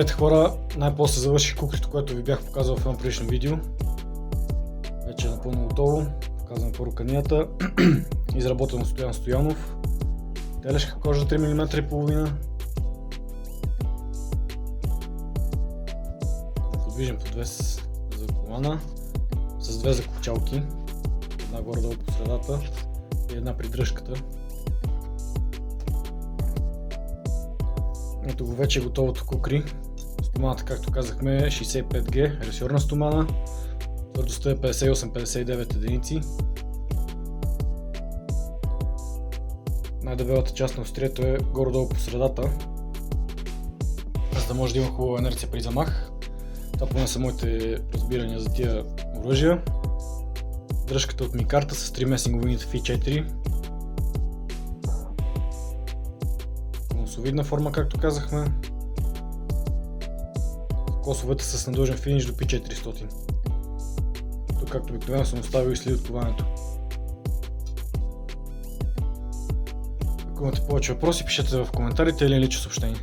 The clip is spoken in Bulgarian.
Ето хора, най-после завърших куклито, което ви бях показал в едно предишно видео. Вече е напълно готово. Показвам първо канията. Изработено Стоян Стоянов. Телешка кожа 3 мм и половина. Подвижен подвес за колана с две закопчалки. Една горе-долу по средата и една при дръжката. Ето го вече готовото кукри. Стоманата, както казахме, е 65G, ресорна стомана. Твърдостта е 58-59 единици. Най-дебелата част на острието е горе-долу по средата, за да може да има хубава инерция при замах. Това поне са моите разбирания за тия оръжия. Дръжката от микарта с 3 месинговините Fi4. Конусовидна форма, както казахме. Косовете с надължен финиш до P400. Тук, както обикновено, съм оставил и следи от коването. Ако имате повече въпроси, пишете в коментарите или лично съобщение.